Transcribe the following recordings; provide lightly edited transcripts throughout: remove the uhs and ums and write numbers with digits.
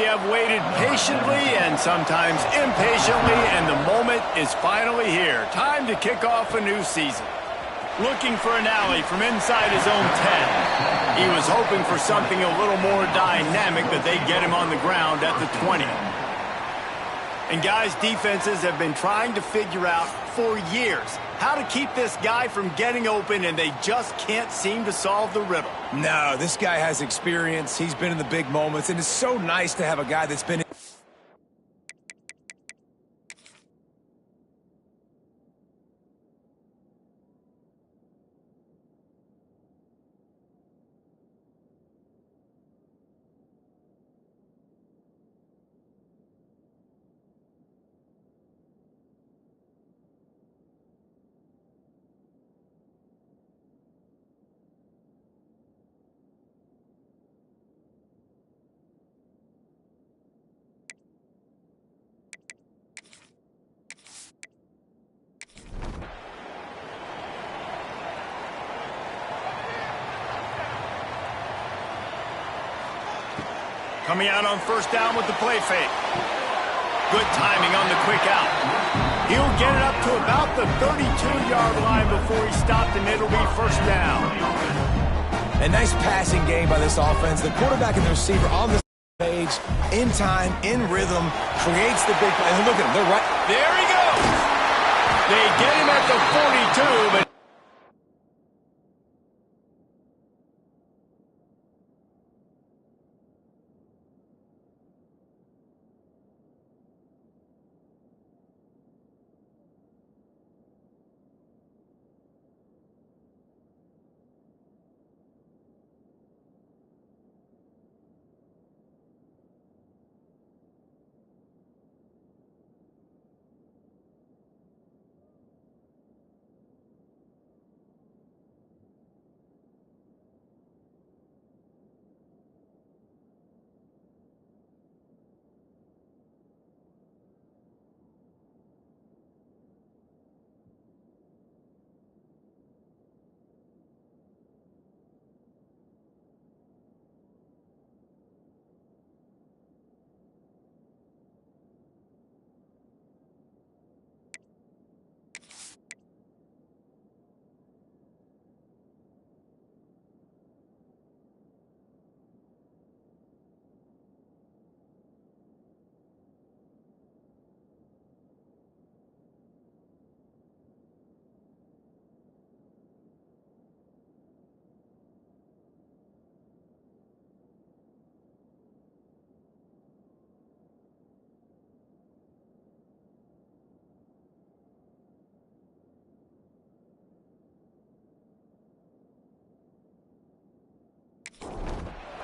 have waited patiently and sometimes impatiently, and the moment is finally here. Time to kick off a new season. Looking for an alley from inside his own 10. He was hoping for something a little more dynamic, but they get him on the ground at the 20. And guys, defenses have been trying to figure out for years how to keep this guy from getting open, and they just can't seem to solve the riddle. No, this guy has experience. He's been in the big moments, and it's so nice to have a guy that's been... Coming out on first down with the play fake. Good timing on the quick out. He'll get it up to about the 32-yard line before he stopped, and it'll be first down. A nice passing game by this offense. The quarterback and the receiver on the page, in time, in rhythm, creates the big play. And look at him, they're right. There he goes. They get him at the 42, but...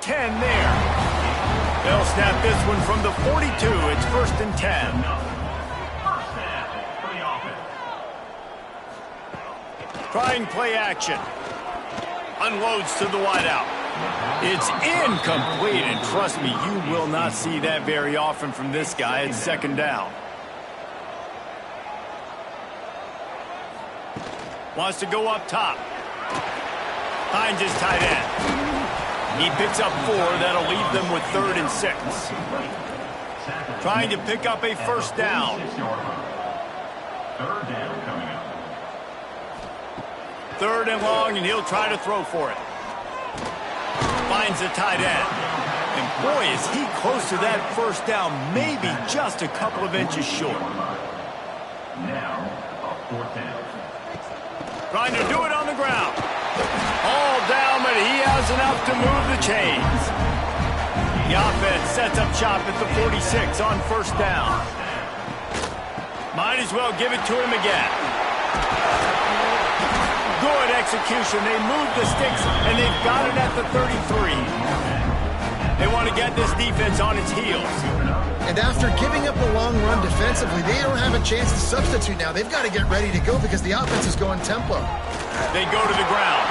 there. They'll snap this one from the 42. It's first and 10. Trying play action. Unloads to the wideout. It's incomplete, and trust me, you will not see that very often from this guy. It's second down. Wants to go up top. Finds his tight end. He picks up 4. That'll leave them with 3rd and 6. Trying to pick up a first down. Third and long, and he'll try to throw for it. Finds the tight end. And boy, is he close to that first down, maybe just a couple of inches short. Now, a 4th down. Trying to do it on the ground. All down, but he has enough to move the chains. The offense sets up shop at the 46 on first down. Might as well give it to him again. Good execution. They move the sticks, and they've got it at the 33. They want to get this defense on its heels. And after giving up a long run defensively, they don't have a chance to substitute now. They've got to get ready to go because the offense is going tempo. They go to the ground.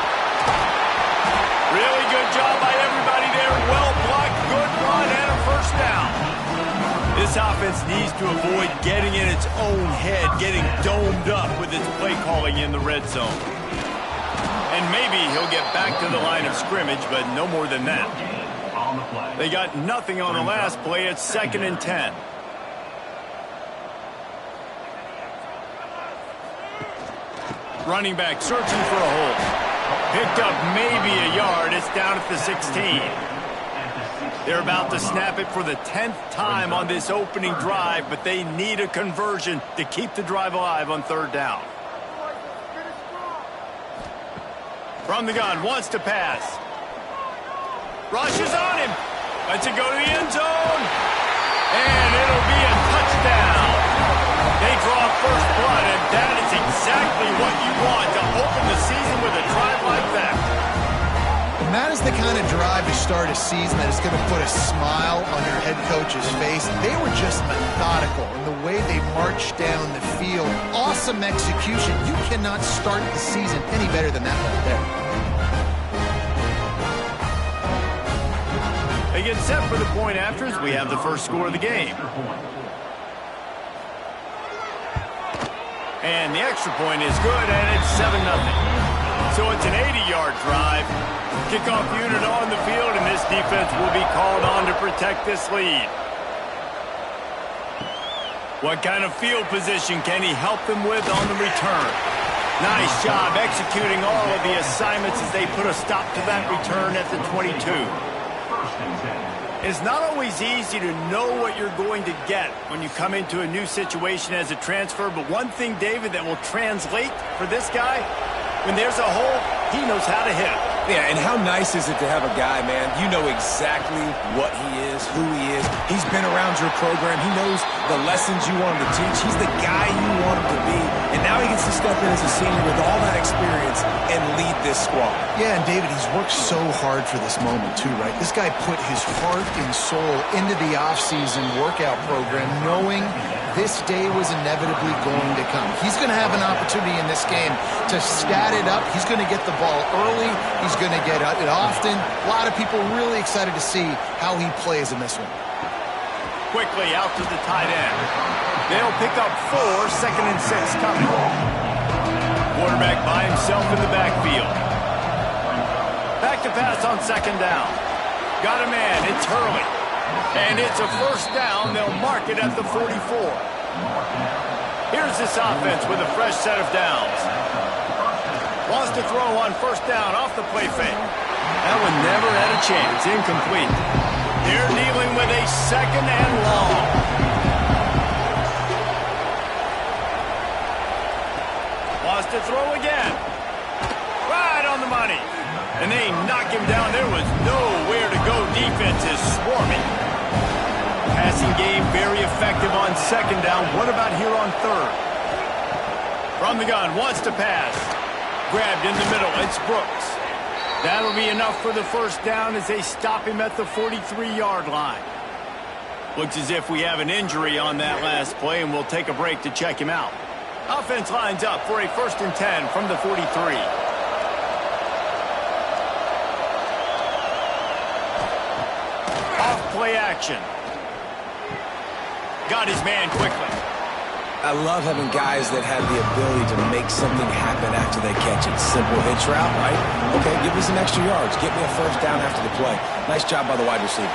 Really good job by everybody there. Well blocked, good run, and a first down. This offense needs to avoid getting in its own head, getting domed up with its play calling in the red zone. And maybe he'll get back to the line of scrimmage, but no more than that. on the play. They got nothing on the last play. It's 2nd and 10. Running back searching for a hole. Picked up maybe a yard. It's down at the 16. They're about to snap it for the 10th time on this opening drive, but they need a conversion to keep the drive alive on 3rd down. From the gun, wants to pass. Rushes on him. Lets it go to the end zone. And it'll be a touchdown. They draw first blood, and that is exactly what you want to open the season with a drive like that. And that is the kind of drive to start a season that is going to put a smile on your head coach's face. They were just methodical in the way they marched down the field. Awesome execution. You cannot start the season any better than that right there. They get set for the point after as we have the first score of the game. And the extra point is good, and it's 7-0. So it's an 80-yard drive. Kickoff unit on the field, and this defense will be called on to protect this lead. What kind of field position can he help them with on the return? Nice job executing all of the assignments as they put a stop to that return at the 22. It's not always easy to know what you're going to get when you come into a new situation as a transfer, but one thing, David, that will translate for this guy, when there's a hole, he knows how to hit it. Yeah, and how nice is it to have a guy, man, you know exactly what he is, who he is. He's been around your program. He knows the lessons you want him to teach. He's the guy you want him to be. And now he gets to step in as a senior with all that experience and lead this squad. Yeah, and David, he's worked so hard for this moment too, right? This guy put his heart and soul into the offseason workout program knowing this day was inevitably going to come. He's going to have an opportunity in this game to stat it up. He's going to get the ball early. He's going to get it often. A lot of people really excited to see how he plays in this one. Quickly out to the tight end. They'll pick up 4, 2nd and 6 coming. Quarterback by himself in the backfield. Back to pass on 2nd down. Got a man, it's Hurley. And it's a first down. They'll mark it at the 44. Here's this offense with a fresh set of downs. Wants to throw on 1st down off the play fake. That one never had a chance. Incomplete. They're dealing with a 2nd and long. Wants to throw again. Right on the money. And they knock him down. There was nowhere to go. Defense is swarming. Passing game very effective on 2nd down. What about here on 3rd? From the gun, wants to pass. Grabbed in the middle. It's Brooks. That'll be enough for the 1st down as they stop him at the 43-yard line. Looks as if we have an injury on that last play, and we'll take a break to check him out. Offense lines up for a 1st and 10 from the 43. Off play action. Got his man quickly. I love having guys that have the ability to make something happen after they catch it. Simple hitch route, right? Okay, give me some extra yards. Get me a 1st down after the play. Nice job by the wide receiver.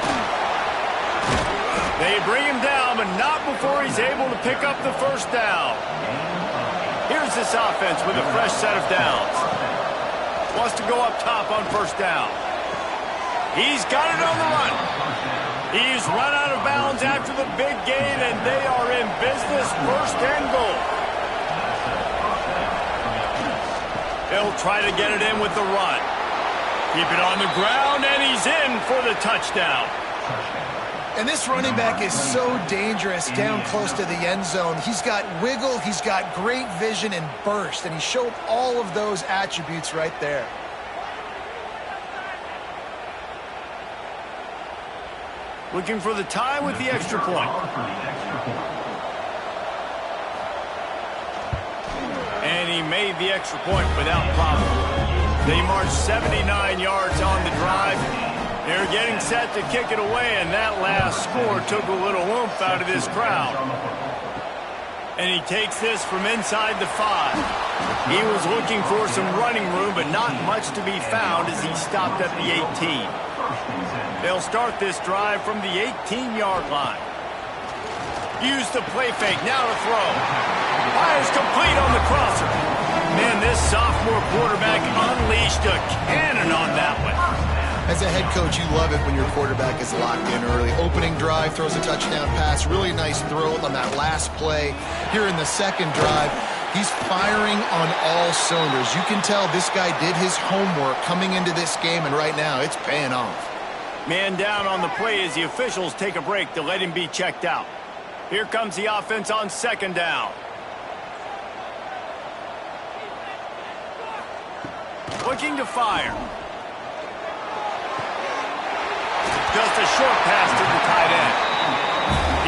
They bring him down, but not before he's able to pick up the 1st down. Here's this offense with a fresh set of downs. Wants to go up top on 1st down. He's got it on the run. He's run out of bounds after the big gain, and they are in business. 1st and goal. He'll try to get it in with the run. Keep it on the ground, and he's in for the touchdown. And this running back is so dangerous down close to the end zone. He's got wiggle, he's got great vision and burst, and he showed all of those attributes right there. Looking for the tie with the extra point. And he made the extra point without problem. They marched 79 yards on the drive. They're getting set to kick it away, and that last score took a little oomph out of this crowd. And he takes this from inside the 5. He was looking for some running room, but not much to be found as he stopped at the 18. They'll start this drive from the 18-yard line. Use the play fake, now to throw. Fires complete on the crosser. Man, this sophomore quarterback unleashed a cannon on that one. As a head coach, you love it when your quarterback is locked in early. Opening drive, throws a touchdown pass. Really nice throw on that last play. Here in the second drive, he's firing on all cylinders. You can tell this guy did his homework coming into this game, and right now it's paying off. Man down on the play as the officials take a break to let him be checked out. Here comes the offense on second down. Looking to fire. Just a short pass to the tight end.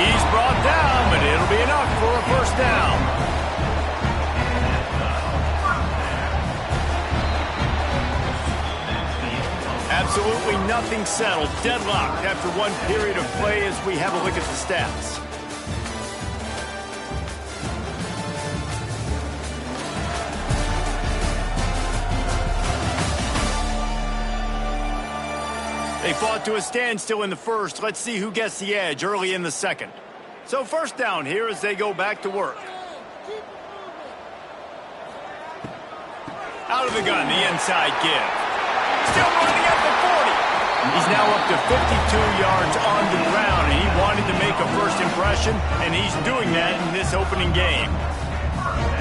He's brought down, but it'll be enough for a first down. Absolutely nothing settled. Deadlocked after one period of play as we have a look at the stats. They fought to a standstill in the first. Let's see who gets the edge early in the second. So first down here as they go back to work. Out of the gun, the inside give. Still running at the 40. He's now up to 52 yards on the ground, and he wanted to make a first impression, and he's doing that in this opening game.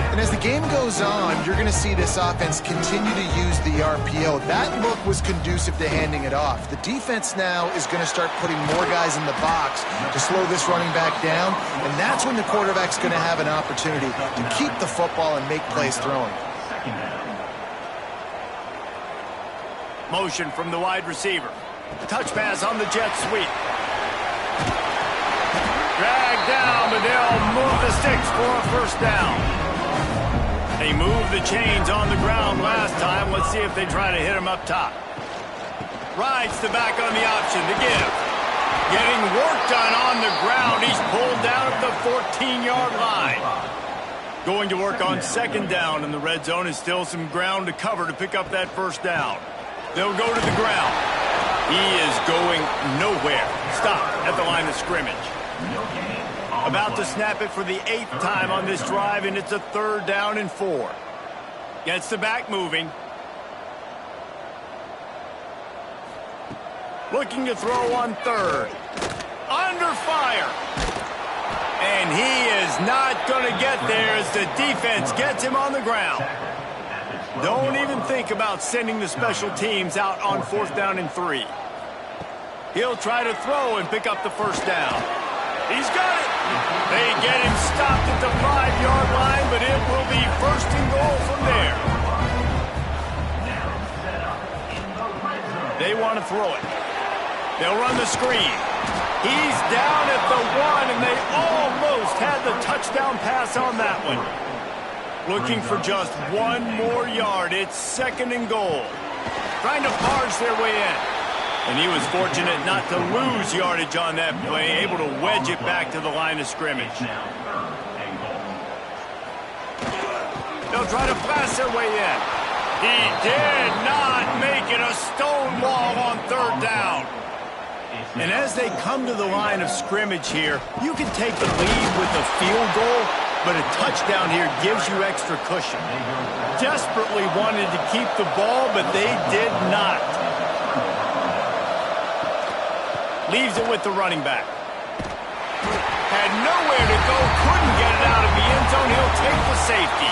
And as the game goes on, you're going to see this offense continue to use the RPO. That look was conducive to handing it off. The defense now is going to start putting more guys in the box to slow this running back down, and that's when the quarterback's going to have an opportunity to keep the football and make plays throwing. Motion from the wide receiver. Touch pass on the jet sweep. Dragged down, but they'll move the sticks for a first down. They moved the chains on the ground last time. Let's see if they try to hit him up top. Rides the back on the option to give. Getting work done on the ground. He's pulled down at the 14-yard line. Going to work on second down, and the red zone is still some ground to cover to pick up that first down. They'll go to the ground. He is going nowhere. Stop at the line of scrimmage. About to snap it for the 8th time on this drive, and it's a 3rd down and 4. Gets the back moving. Looking to throw on 3rd. Under fire. And he is not going to get there as the defense gets him on the ground. Don't even think about sending the special teams out on 4th down and 3. He'll try to throw and pick up the first down. He's got it. They get him stopped at the 5-yard line, but it will be 1st and goal from there. They want to throw it. They'll run the screen. He's down at the 1, and they almost had the touchdown pass on that one. Looking for just 1 more yard. It's 2nd and goal. Trying to barge their way in. And he was fortunate not to lose yardage on that play, able to wedge it back to the line of scrimmage. They'll try to blast their way in. He did not make it. A stone wall on 3rd down. And as they come to the line of scrimmage here, you can take the lead with a field goal, but a touchdown here gives you extra cushion. Desperately wanted to keep the ball, but they did not. Leaves it with the running back. Had nowhere to go, couldn't get it out of the end zone. He'll take the safety.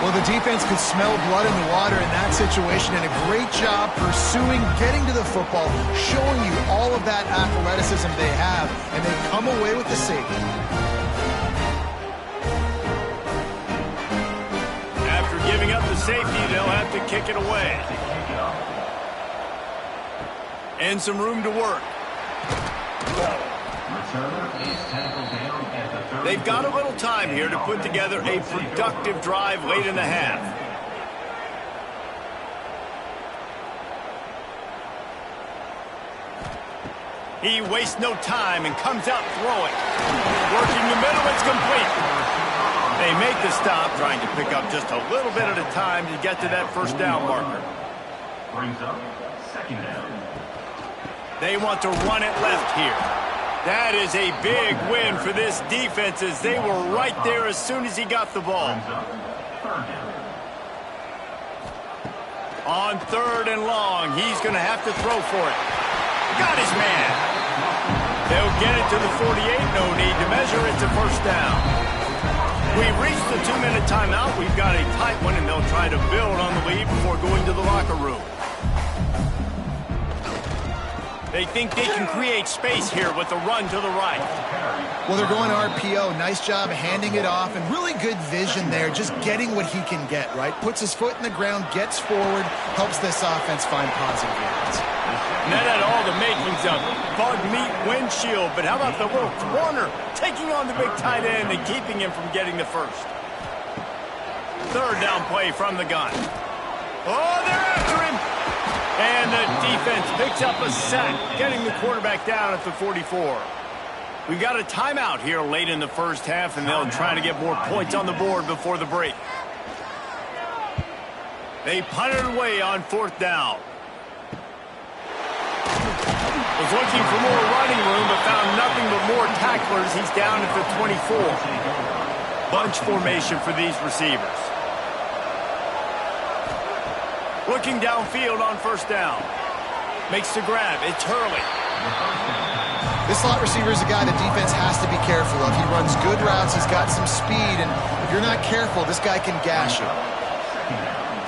Well, the defense could smell blood in the water in that situation, and a great job pursuing, getting to the football, showing you all of that athleticism they have, and they come away with the safety. After giving up the safety, they'll have to kick it away. And some room to work. They've got a little time here to put together a productive drive late in the half. He wastes no time and comes out throwing. Working the middle, it's complete. They make the stop, trying to pick up just a little bit at a time to get to that first down marker. Brings up 2nd down. They want to run it left here. That is a big win for this defense as they were right there as soon as he got the ball. On 3rd and long, he's going to have to throw for it. Got his man. They'll get it to the 48. No need to measure. It's a first down. We've reached the 2-minute timeout. We've got a tight one, and they'll try to build on the lead before going to the locker room. They think they can create space here with the run to the right. Well, they're going RPO. Nice job handing it off, and really good vision there, just getting what he can get, right? Puts his foot in the ground, gets forward, helps this offense find positive yards. And that had all the makings of bug meat windshield, but how about the little corner taking on the big tight end and keeping him from getting the first? 3rd down play from the gun. Oh, they're after him! And the defense picks up a sack, getting the quarterback down at the 44. We've got a timeout here late in the first half, and they'll try to get more points on the board before the break. They punted away on 4th down. Was looking for more running room, but found nothing but more tacklers. He's down at the 24. Bunch formation for these receivers. Looking downfield on 1st down. Makes the grab. It's Hurley. This slot receiver is a guy the defense has to be careful of. He runs good routes. He's got some speed, and if you're not careful, this guy can gash you.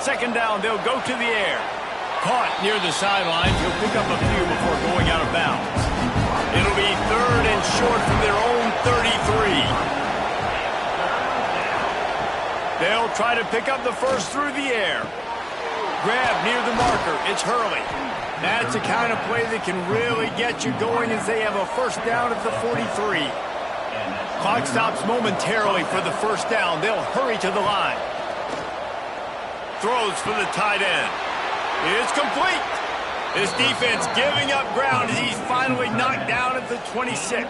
2nd down, they'll go to the air. Caught near the sidelines. He'll pick up a few before going out of bounds. It'll be 3rd and short from their own 33. They'll try to pick up the first through the air. Grab near the marker. It's Hurley. That's the kind of play that can really get you going as they have a 1st down at the 43. Clock stops momentarily for the 1st down. They'll hurry to the line. Throws for the tight end. It's complete. This defense giving up ground as he's finally knocked down at the 26.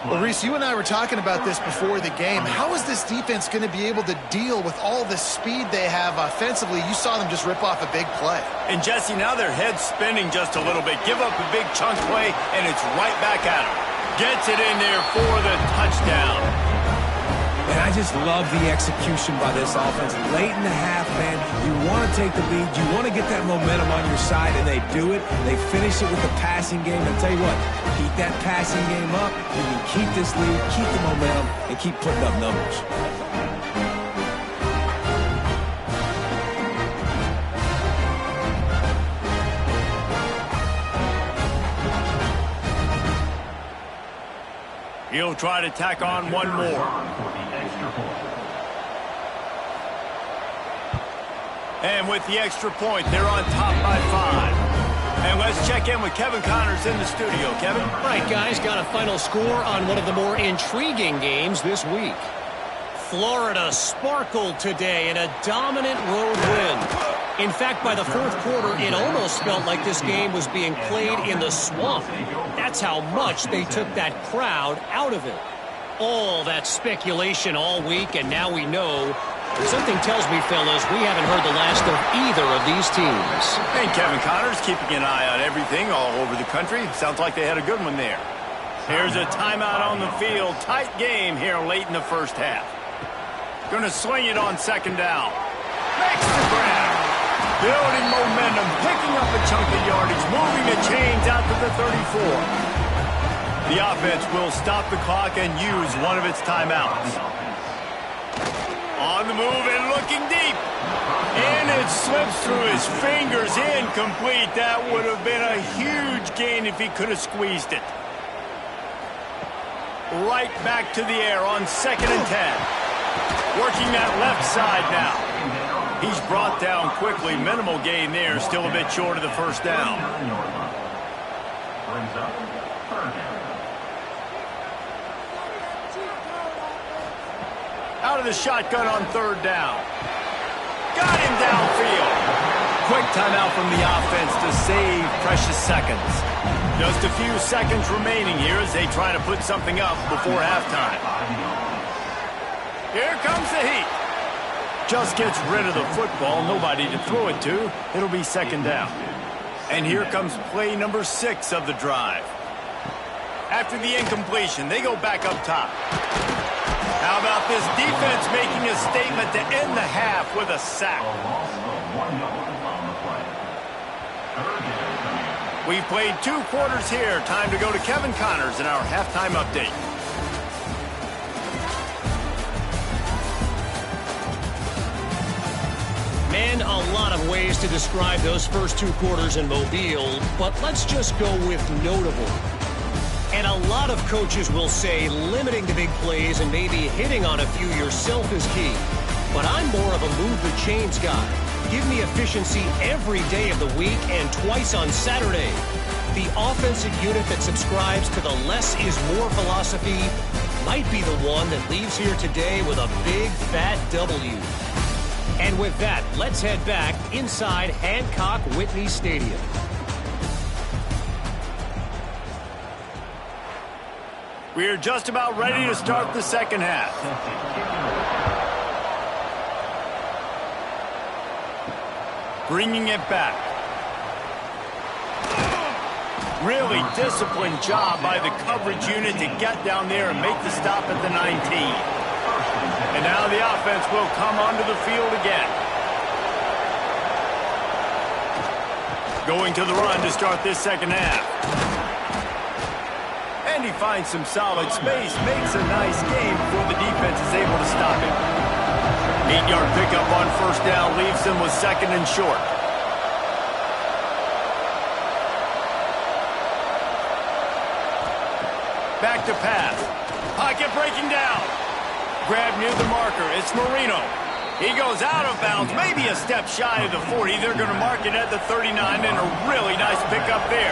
Well, Reese, you and I were talking about this before the game. How is this defense going to be able to deal with all the speed they have offensively? You saw them just rip off a big play. And, Jesse, now their head's spinning just a little bit. Give up a big chunk play, and it's right back at him. Gets it in there for the touchdown. And I just love the execution by this offense. Late in the half, man, you want to take the lead. You want to get that momentum on your side, and they do it. They finish it with the passing game. And tell you what, keep that passing game up. You can keep this lead, keep the momentum, and keep putting up numbers. He'll try to tack on one more. And with the extra point, they're on top by 5. And let's check in with Kevin Connors in the studio. Kevin? All right, guys, got a final score on one of the more intriguing games this week. Florida sparkled today in a dominant road win. In fact, by the 4th quarter, it almost felt like this game was being played in the swamp. That's how much they took that crowd out of it. All that speculation all week, and now we know. Something tells me, fellas, we haven't heard the last of either of these teams. And Kevin Connors keeping an eye on everything all over the country. Sounds like they had a good one there. Here's a timeout on the field. Tight game here late in the first half. Going to swing it on 2nd down. Makes the grab. Building momentum, picking up a chunk of yardage, moving the chains out to the 34. The offense will stop the clock and use one of its timeouts. On the move and looking deep. And it slips through his fingers. Incomplete. That would have been a huge gain if he could have squeezed it. Right back to the air on 2nd and 10. Working that left side now. He's brought down quickly. Minimal gain there. Still a bit short of the 1st down. Out of the shotgun on 3rd down. Got him downfield. Quick timeout from the offense to save precious seconds. Just a few seconds remaining here as they try to put something up before halftime. Here comes the heat. Just gets rid of the football. Nobody to throw it to. It'll be 2nd down. And here comes play number 6 of the drive. After the incompletion, they go back up top. How about this defense making a statement to end the half with a sack? We've played 2 quarters here. Time to go to Kevin Connors in our halftime update. Man, a lot of ways to describe those first 2 quarters in Mobile, but let's just go with notable. And a lot of coaches will say limiting the big plays and maybe hitting on a few yourself is key. But I'm more of a move the chains guy. Give me efficiency every day of the week and twice on Saturday. The offensive unit that subscribes to the less is more philosophy might be the one that leaves here today with a big fat W. And with that, let's head back inside Hancock Whitney Stadium. We are just about ready to start the second half. Bringing it back. Really disciplined job by the coverage unit to get down there and make the stop at the 19. And now the offense will come onto the field again. Going to the run to start this second half. And he finds some solid space, makes a nice game before the defense is able to stop him. 8-yard pickup on first down leaves them with 2nd and short. Back to pass. Pocket breaking down. Grab near the marker. It's Marino. He goes out of bounds, maybe a step shy of the 40. They're going to mark it at the 39, and a really nice pickup there.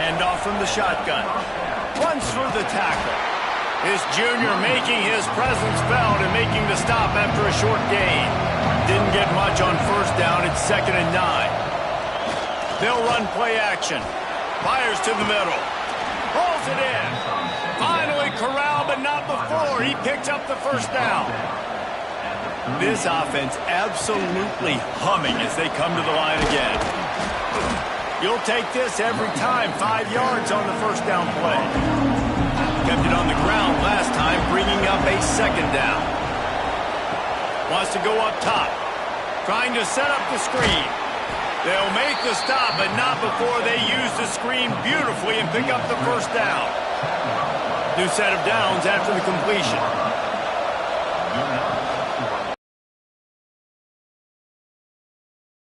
Hand off from the shotgun. Runs through the tackle. This junior making his presence felt and making the stop after a short gain. Didn't get much on first down. It's 2nd and 9. They'll run play action. Fires to the middle. Pulls it in. Finally corralled, but not before. He picks up the first down. This offense absolutely humming as they come to the line again. You'll take this every time. 5 yards on the first down play. Kept it on the ground last time, bringing up a 2nd down. Wants to go up top. Trying to set up the screen. They'll make the stop, but not before they use the screen beautifully and pick up the first down. New set of downs after the completion.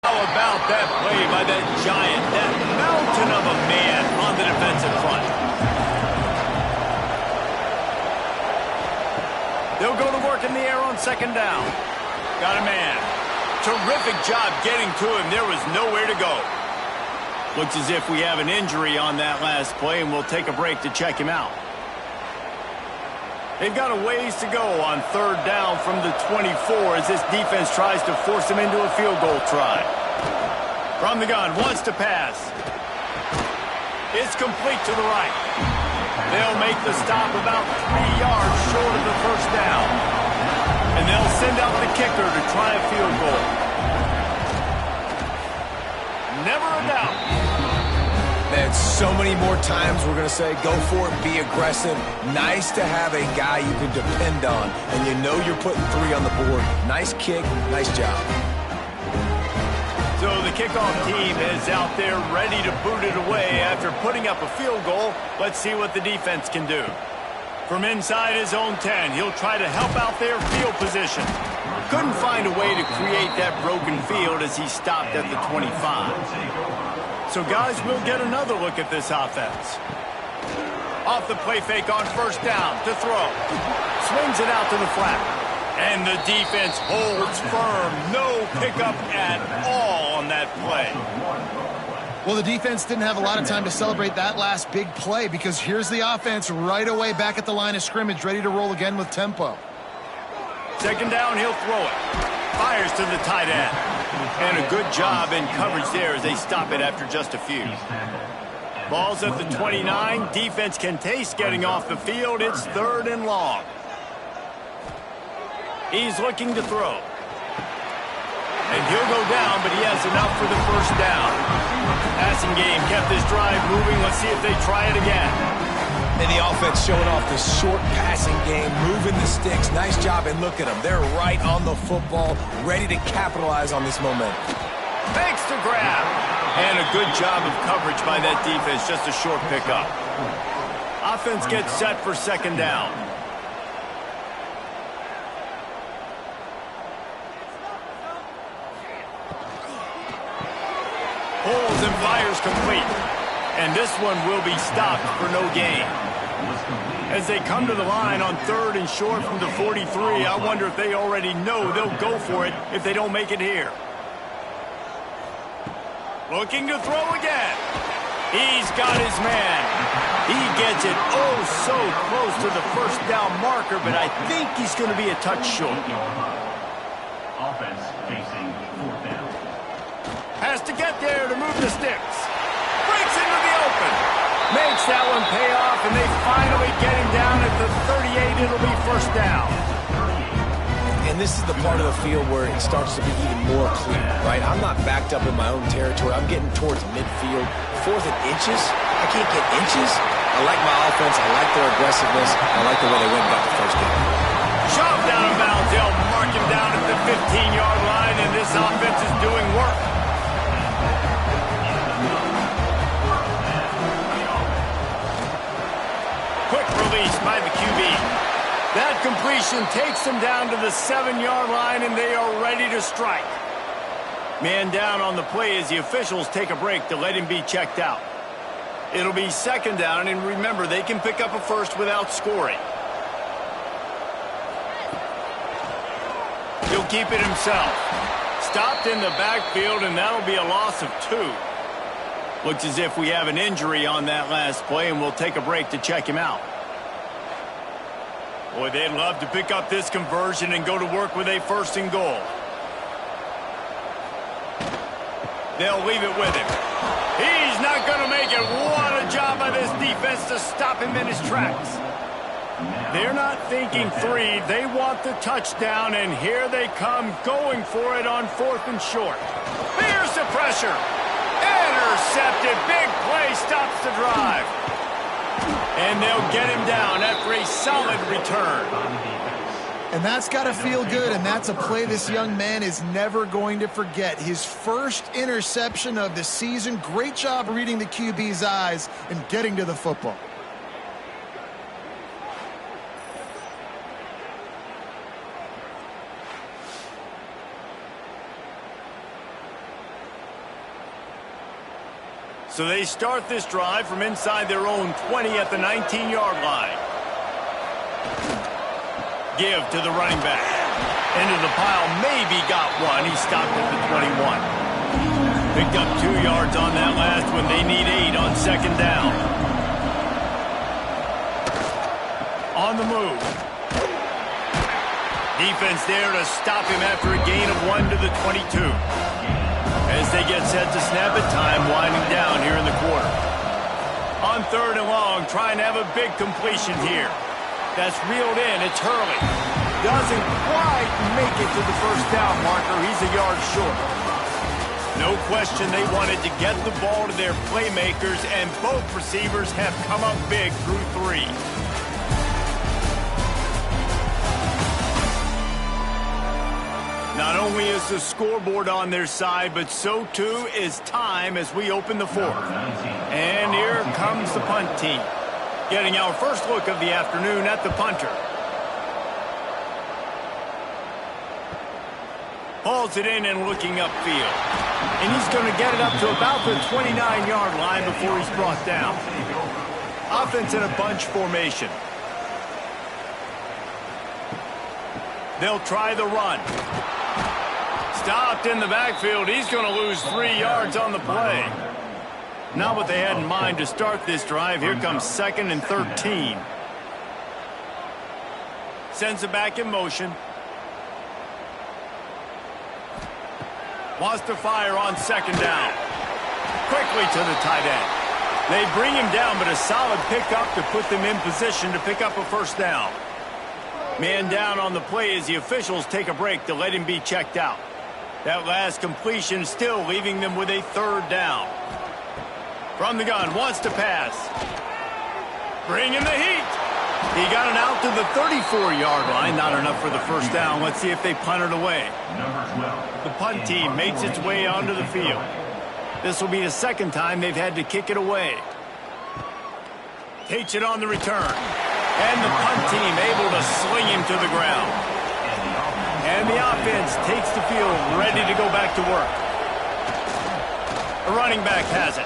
How about that play by that giant, that mountain of a man on the defensive front? They'll go to work in the air on 2nd down. Got a man. Terrific job getting to him. There was nowhere to go. Looks as if we have an injury on that last play, and we'll take a break to check him out. They've got a ways to go on 3rd down from the 24 as this defense tries to force him into a field goal try. From the gun, wants to pass. It's complete to the right. They'll make the stop about 3 yards short of the first down. And they'll send out the kicker to try a field goal. Never a doubt. Man, so many more times we're going to say, go for it, be aggressive. Nice to have a guy you can depend on, and you know you're putting 3 on the board. Nice kick, nice job. So the kickoff team is out there ready to boot it away after putting up a field goal. Let's see what the defense can do. From inside his own 10, he'll try to help out their field position. Couldn't find a way to create that broken field as he stopped at the 25. So, guys, we'll get another look at this offense. Off the play fake on first down to throw. Swings it out to the flat. And the defense holds firm. No pickup at all on that play. Well, the defense didn't have a lot of time to celebrate that last big play because here's the offense right away back at the line of scrimmage, ready to roll again with tempo. 2nd down, he'll throw it. Fires to the tight end. And a good job in coverage there as they stop it after just a few. Ball's at the 29. Defense can taste getting off the field. It's 3rd and long. He's looking to throw. And he'll go down, but he has enough for the first down. Passing game kept this drive moving. Let's see if they try it again. And the offense showing off this short passing game, moving the sticks. Nice job, and look at them. They're right on the football, ready to capitalize on this momentum. Thanks to grab. And a good job of coverage by that defense, just a short pickup. Offense gets set for second down. Pulls and fires complete. And this one will be stopped for no gain. As they come to the line on 3rd and short from the 43, I wonder if they already know they'll go for it if they don't make it here. Looking to throw again. He's got his man. He gets it oh so close to the first down marker, but I think he's going to be a touch short. Offense facing 4th down. Has to get there to move the sticks. Breaks into the open. Makes that one pay off, and they finally get him down at the 38. It'll be first down. And this is the part of the field where it starts to be even more clear, right? I'm not backed up in my own territory. I'm getting towards midfield. 4th and inches? I can't get inches. I like my offense. I like their aggressiveness. I like the way they went and got the first down. Shoved out of bounds. They'll mark him down at the 15-yard line, and this offense is doing work. Quick release by the QB. That completion takes them down to the 7-yard line, and they are ready to strike. Man down on the play as the officials take a break to let him be checked out. It'll be second down, and remember, they can pick up a first without scoring. He'll keep it himself. Stopped in the backfield, and that'll be a loss of 2. Looks as if we have an injury on that last play, and we'll take a break to check him out. Boy, they'd love to pick up this conversion and go to work with a 1st and goal. They'll leave it with him. He's not going to make it. What a job by this defense to stop him in his tracks. They're not thinking 3. They want the touchdown, and here they come going for it on 4th and short. Here's the pressure. Intercepted. Big play stops the drive. And they'll get him down after a solid return. And that's got to feel good, and that's a play this young man is never going to forget. His first interception of the season. Great job reading the QB's eyes and getting to the football. So they start this drive from inside their own 20 at the 19-yard line. Give to the running back. Into the pile, maybe got one. He stopped at the 21. Picked up 2 yards on that last one. They need 8 on second down. On the move. Defense there to stop him after a gain of 1 to the 22. As they get set to snap it, time winding down here in the quarter. On 3rd and long, trying to have a big completion here. That's reeled in. It's Hurley. Doesn't quite make it to the first down marker. He's a yard short. No question they wanted to get the ball to their playmakers, and both receivers have come up big through 3. Not only is the scoreboard on their side, but so too is time as we open the 4th. And here comes the punt team. Getting our first look of the afternoon at the punter. Hauls it in and looking upfield. And he's going to get it up to about the 29-yard line before he's brought down. Offense in a bunch formation. They'll try the run. Stopped in the backfield. He's going to lose 3 yards on the play. Not what they had in mind to start this drive. Here comes 2nd and 13. Sends it back in motion. Wants to fire on second down. Quickly to the tight end. They bring him down, but a solid pickup to put them in position to pick up a first down. Man down on the play as the officials take a break to let him be checked out. That last completion still leaving them with a third down. From the gun, wants to pass. Bringing the heat. He got it out to the 34-yard line. Not enough for the first down. Let's see if they punt it away. The punt team makes its way onto the field. This will be the second time they've had to kick it away. Takes it on the return. And the punt team able to sling him to the ground. And the offense takes the field, ready to go back to work. The running back has it.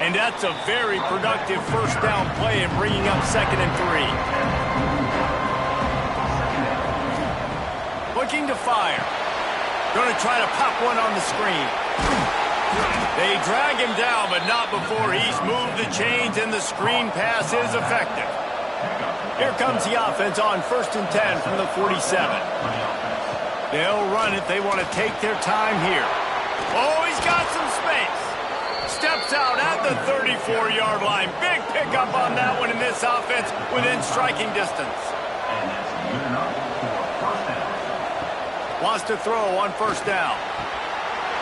And that's a very productive first down play in bringing up 2nd and 3. Looking to fire. Going to try to pop one on the screen. They drag him down, but not before he's moved the chains, and the screen pass is effective. Here comes the offense on 1st and 10 from the 47. They'll run it. They want to take their time here. Oh, he's got some space. Steps out at the 34-yard line. Big pickup on that one in this offense within striking distance. Wants to throw on 1st down.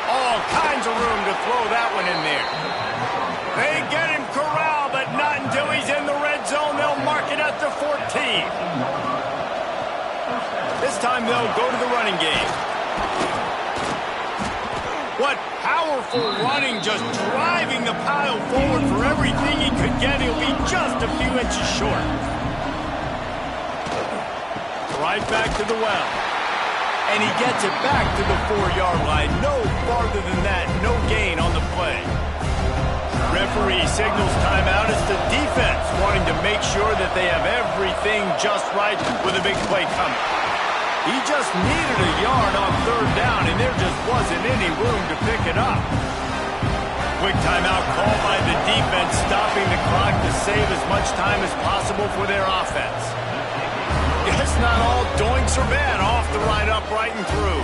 All kinds of room to throw that one in there. They get him corralled, but not until he's in the red zone. They'll mark it at the 14. This time they'll go to the running game. What powerful running, just driving the pile forward for everything he could get. He'll be just a few inches short. Right back to the well. And he gets it back to the 4-yard line. No farther than that. No gain on the play. Referee signals timeout. It's the defense wanting to make sure that they have everything just right with a big play coming. He just needed a yard on 3rd down, and there just wasn't any room to pick it up. Quick timeout called by the defense, stopping the clock to save as much time as possible for their offense. It's not all doinks are bad. Off the right, upright, and through.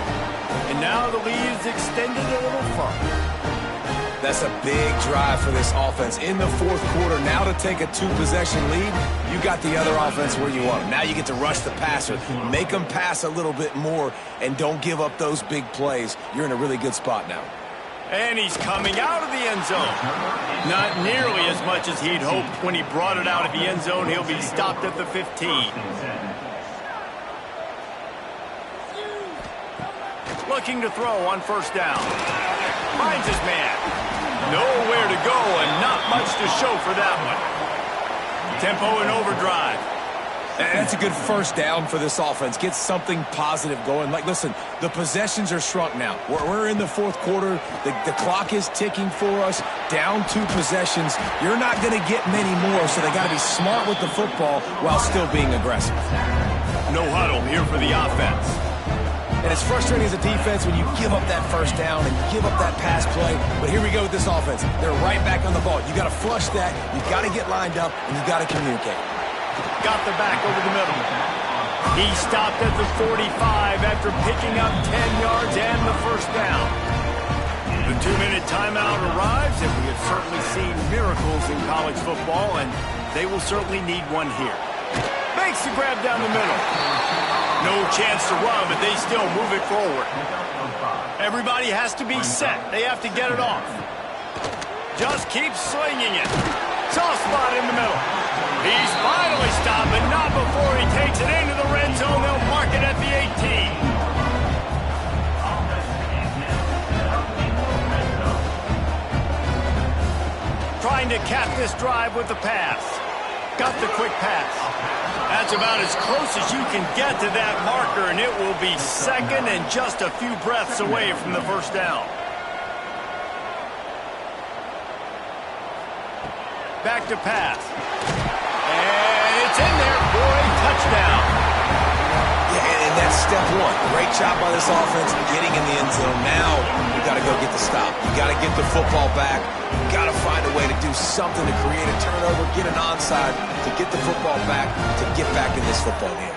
And now the lead is extended a little further. That's a big drive for this offense in the 4th quarter. Now to take a 2-possession lead, you got the other offense where you want them. Now you get to rush the passer, make them pass a little bit more, and don't give up those big plays. You're in a really good spot now. And he's coming out of the end zone. Not nearly as much as he'd hoped when he brought it out of the end zone. He'll be stopped at the 15. Looking to throw on 1st down. Finds his man. Nowhere to go and not much to show for that one. Tempo and overdrive. That's a good first down for this offense. Get something positive going. Like, listen, the possessions are shrunk now. We're in the 4th quarter. The clock is ticking for us. Down 2 possessions. You're not going to get many more, so they got to be smart with the football while still being aggressive. No huddle here for the offense. And it's frustrating as a defense when you give up that first down and give up that pass play. But here we go with this offense. They're right back on the ball. You got to flush that. You got to get lined up, and you got to communicate. Got the back over the middle. He stopped at the 45 after picking up 10 yards and the first down. The 2-minute timeout arrives, and we have certainly seen miracles in college football, and they will certainly need one here. Makes the grab down the middle. No chance to run, but they still move it forward. Everybody has to be set. They have to get it off. Just keep slinging it. Soft spot in the middle. He's finally stopped, but not before he takes it into the red zone. They'll mark it at the 18. Trying to cap this drive with the pass. Got the quick pass. That's about as close as you can get to that marker, and it will be 2nd and just a few breaths away from the first down. Back to pass. And it's in there for a touchdown. Yeah, and that's step 1. Great job by this offense getting in the end zone. Now you got to go get the stop. You got to get the football back. You got to find a way to do something to create a turnover, get an onside, to get the football back, to get back in this football game.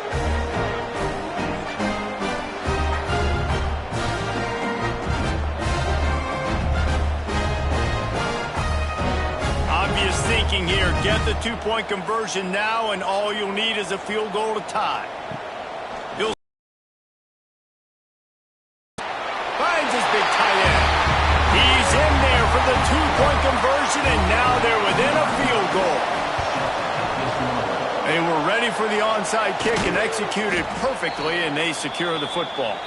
Obvious thinking here. Get the 2-point conversion now, and all you'll need is a field goal to tie. the two-point conversion, and now they're within a field goal. They were ready for the onside kick and executed perfectly, and they secure the football.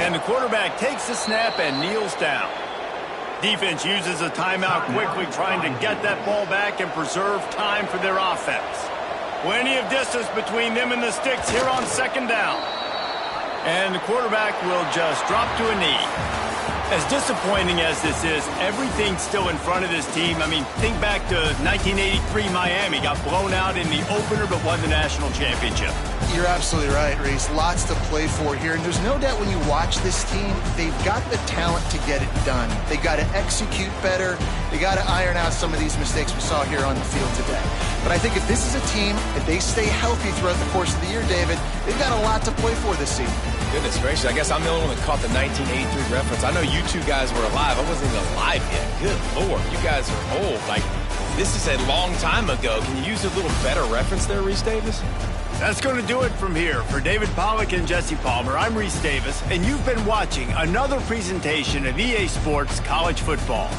And the quarterback takes the snap and kneels down. Defense uses a timeout quickly, trying to get that ball back and preserve time for their offense. Plenty of distance between them and the sticks here on second down. And the quarterback will just drop to a knee. As disappointing as this is, everything's still in front of this team. I mean, think back to 1983 Miami. Got blown out in the opener but won the national championship. You're absolutely right, Reese. Lots to play for here. And there's no doubt when you watch this team, they've got the talent to get it done. They got to execute better. They got to iron out some of these mistakes we saw here on the field today. But I think if this is a team, if they stay healthy throughout the course of the year, David, they've got a lot to play for this season. Goodness gracious, I guess I'm the only one that caught the 1983 reference. I know you two guys were alive. I wasn't even alive yet. Good Lord, you guys are old. Like, this is a long time ago. Can you use a little better reference there, Reese Davis? That's going to do it from here. For David Pollack and Jesse Palmer, I'm Reese Davis, and you've been watching another presentation of EA Sports College Football.